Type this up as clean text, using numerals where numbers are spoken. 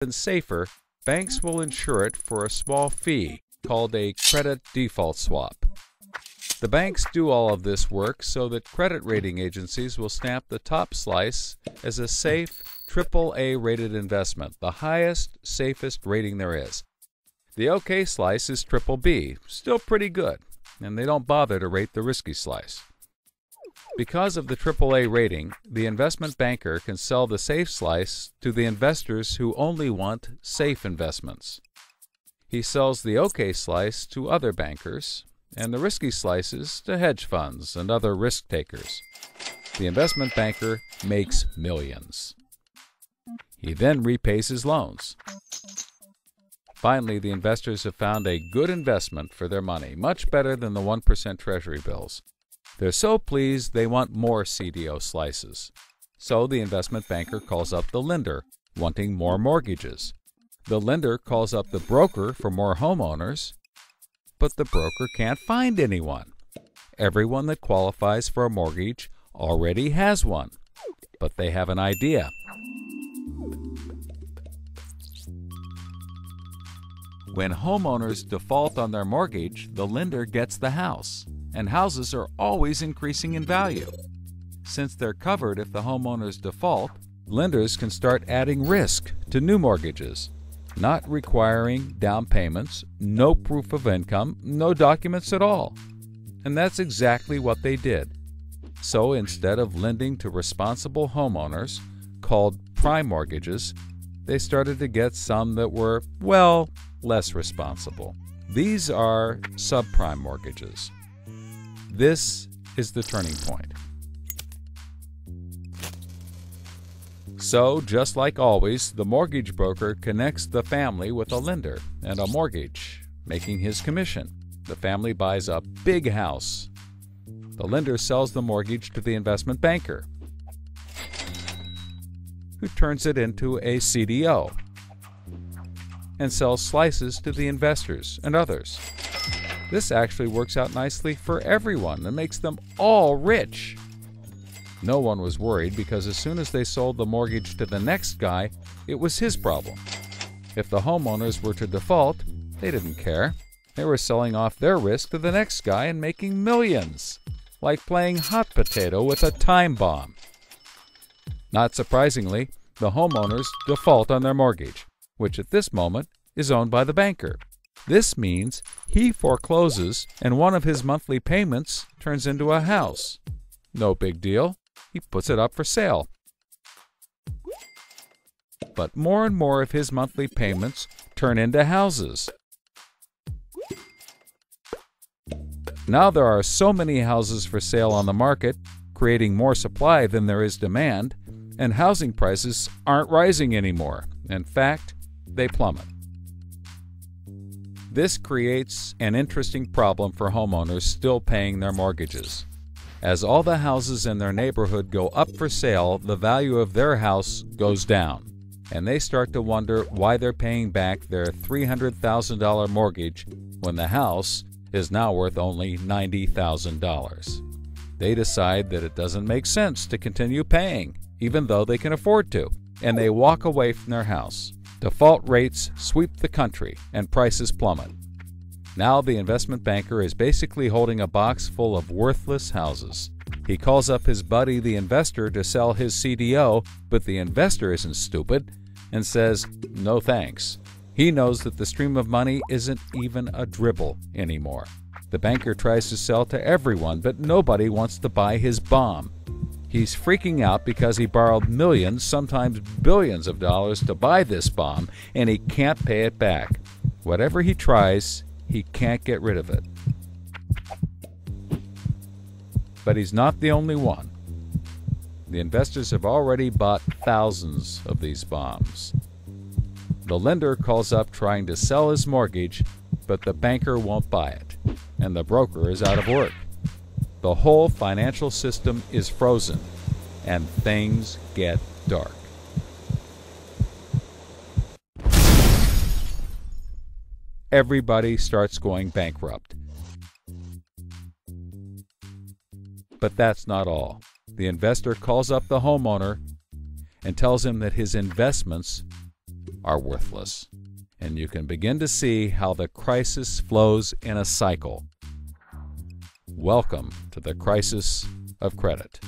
and safer, banks will insure it for a small fee called a credit default swap. The banks do all of this work so that credit rating agencies will stamp the top slice as a safe, AAA rated investment, the highest, safest rating there is. The OK slice is BBB, still pretty good, and they don't bother to rate the risky slice. Because of the AAA rating, the investment banker can sell the safe slice to the investors who only want safe investments. He sells the OK slice to other bankers, and the risky slices to hedge funds and other risk takers. The investment banker makes millions. He then repays his loans. Finally, the investors have found a good investment for their money, much better than the 1% Treasury bills. They're so pleased they want more CDO slices. So the investment banker calls up the lender, wanting more mortgages. The lender calls up the broker for more homeowners, but the broker can't find anyone. Everyone that qualifies for a mortgage already has one, but they have an idea. When homeowners default on their mortgage, the lender gets the house, and houses are always increasing in value. Since they're covered if the homeowners default, lenders can start adding risk to new mortgages, not requiring down payments, no proof of income, no documents at all. And that's exactly what they did. So instead of lending to responsible homeowners, called prime mortgages, they started to get some that were, well, less responsible. These are subprime mortgages. This is the turning point. So, just like always, the mortgage broker connects the family with a lender and a mortgage, making his commission. The family buys a big house. The lender sells the mortgage to the investment banker, who turns it into a CDO and sells slices to the investors and others. This actually works out nicely for everyone and makes them all rich. No one was worried because as soon as they sold the mortgage to the next guy, it was his problem. If the homeowners were to default, they didn't care. They were selling off their risk to the next guy and making millions, like playing hot potato with a time bomb. Not surprisingly, the homeowners default on their mortgage, which at this moment is owned by the banker. This means he forecloses and one of his monthly payments turns into a house. No big deal. He puts it up for sale. But more and more of his monthly payments turn into houses. Now there are so many houses for sale on the market, creating more supply than there is demand, and housing prices aren't rising anymore. In fact, they plummet. This creates an interesting problem for homeowners still paying their mortgages. As all the houses in their neighborhood go up for sale, the value of their house goes down, and they start to wonder why they're paying back their $300,000 mortgage when the house is now worth only $90,000. They decide that it doesn't make sense to continue paying, even though they can afford to, and they walk away from their house. Default rates sweep the country, and prices plummet. Now the investment banker is basically holding a box full of worthless houses. He calls up his buddy the investor to sell his CDO, but the investor isn't stupid and says, no thanks. He knows that the stream of money isn't even a dribble anymore. The banker tries to sell to everyone, but nobody wants to buy his bomb. He's freaking out because he borrowed millions, sometimes billions of dollars to buy this bomb, and he can't pay it back. Whatever he tries, he can't get rid of it. But he's not the only one. The investors have already bought thousands of these bombs. The lender calls up trying to sell his mortgage, but the banker won't buy it, and the broker is out of work. The whole financial system is frozen, and things get dark. Everybody starts going bankrupt. But that's not all. The investor calls up the homeowner and tells him that his investments are worthless. And you can begin to see how the crisis flows in a cycle. Welcome to the crisis of credit.